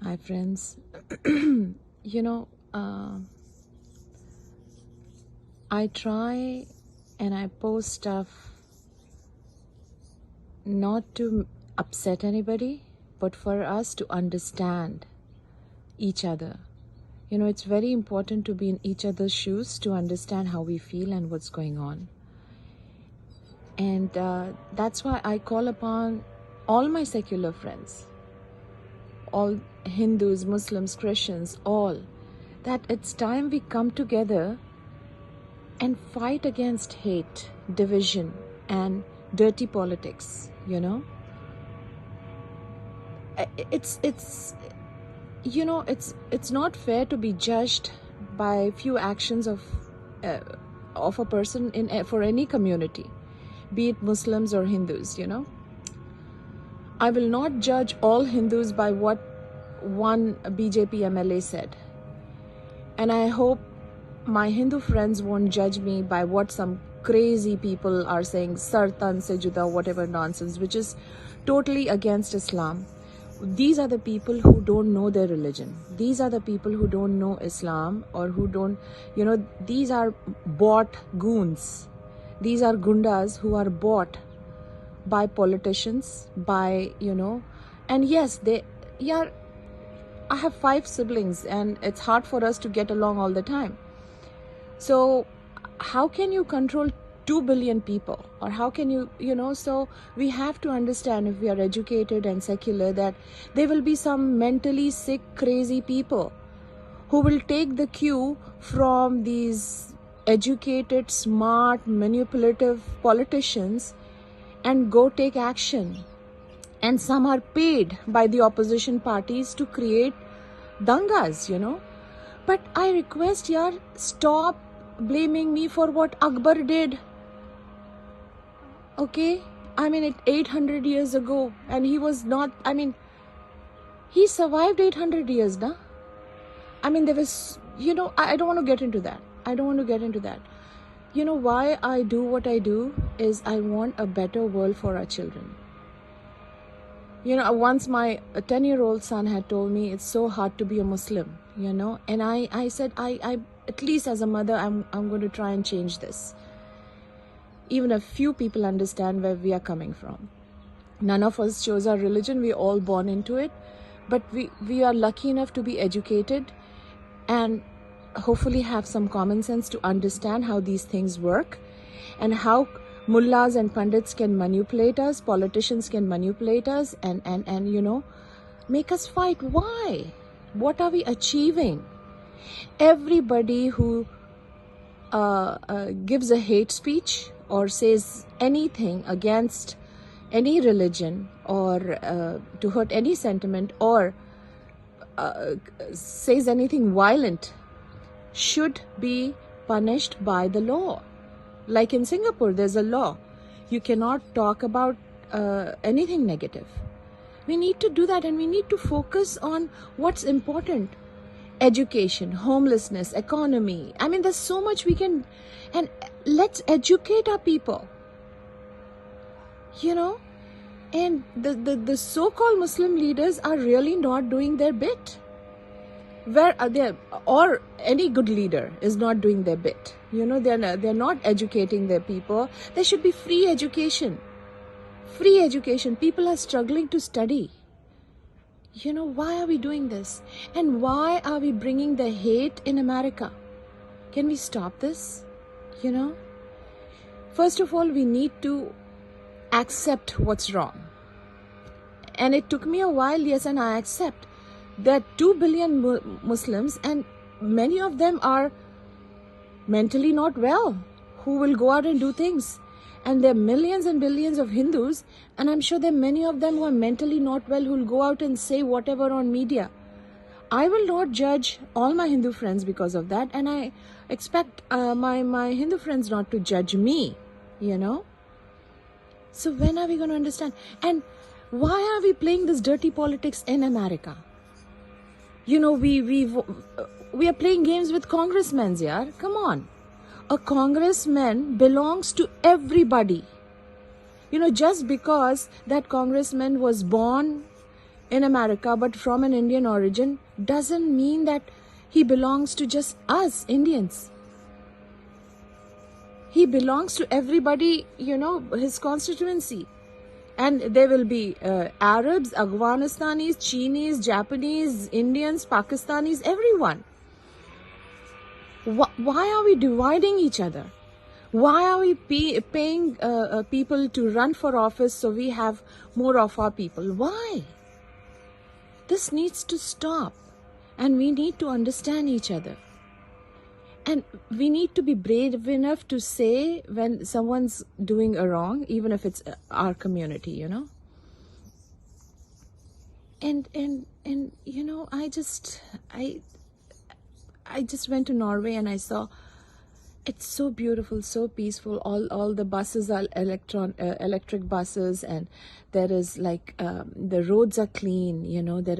Hi, friends. you know, I try and I post stuff not to upset anybody, but for us to understand each other. It's very important to be in each other's shoes to understand how we feel and what's going on. And that's why I call upon all my secular friends, all Hindus, Muslims, Christians, all, that it's time we come together and fight against hate, division, and dirty politics. It's not fair to be judged by few actions of a person for any community, be it Muslims or Hindus. I will not judge all Hindus by what one BJP MLA said, and I hope my Hindu friends won't judge me by what some crazy people are saying, sartan se juda, whatever nonsense, which is totally against Islam. These are the people who don't know their religion. These are the people who don't know Islam, or who don't, these are bought goons. These are gundas who are bought by politicians, and yes, I have 5 siblings and it's hard for us to get along all the time. So how can you control 2 billion people? Or how can so we have to understand, if we are educated and secular, that there will be some mentally sick, crazy people who will take the cue from these educated, smart, manipulative politicians and go take action. And some are paid by the opposition parties to create dangas, But I request, stop blaming me for what Akbar did. Okay? 800 years ago, and he was not, he survived 800 years, na? There was, I don't want to get into that. Why I do what I do is I want a better world for our children. Once my 10-year-old son had told me it's so hard to be a Muslim, and I said, I at least as a mother, I'm going to try and change this. Even a few people understand where we are coming from. None of us chose our religion. We're all born into it. But we are lucky enough to be educated and hopefully have some common sense to understand how these things work, and how mullahs and pandits can manipulate us, politicians can manipulate us, and make us fight. Why? What are we achieving? Everybody who gives a hate speech or says anything against any religion, or to hurt any sentiment, or says anything violent, should be punished by the law. Like in Singapore, there's a law. You cannot talk about anything negative. We need to do that, and we need to focus on what's important. Education, homelessness, economy. There's so much we can, and let's educate our people. And the so-called Muslim leaders are really not doing their bit. Where are they? Or any good leader is not doing their bit. They're not educating their people. There should be free education. Free education. People are struggling to study. Why are we doing this? And why are we bringing the hate in America? Can we stop this? First of all, we need to accept what's wrong. And it took me a while, yes, and I accept that 2 billion Muslims, and many of them are mentally not well, who will go out and do things. And there are millions and billions of Hindus, and I'm sure there are many of them who are mentally not well, who will go out and say whatever on media. I will not judge all my Hindu friends because of that, and I expect my Hindu friends not to judge me, So when are we going to understand? And why are we playing this dirty politics in America? We are playing games with congressmen, yaar. Come on. A congressman belongs to everybody. Just because that congressman was born in America but from an Indian origin doesn't mean that he belongs to just us Indians. He belongs to everybody, his constituency. And there will be Arabs, Afghanistanis, Chinese, Japanese, Indians, Pakistanis, everyone. Why are we dividing each other? Why are we paying people to run for office so we have more of our people? Why? This needs to stop. And we need to understand each other. And we need to be brave enough to say when someone's doing a wrong, even if it's our community, And I just went to Norway and I saw it's so beautiful, so peaceful. All the buses are electric buses, and there is the roads are clean. There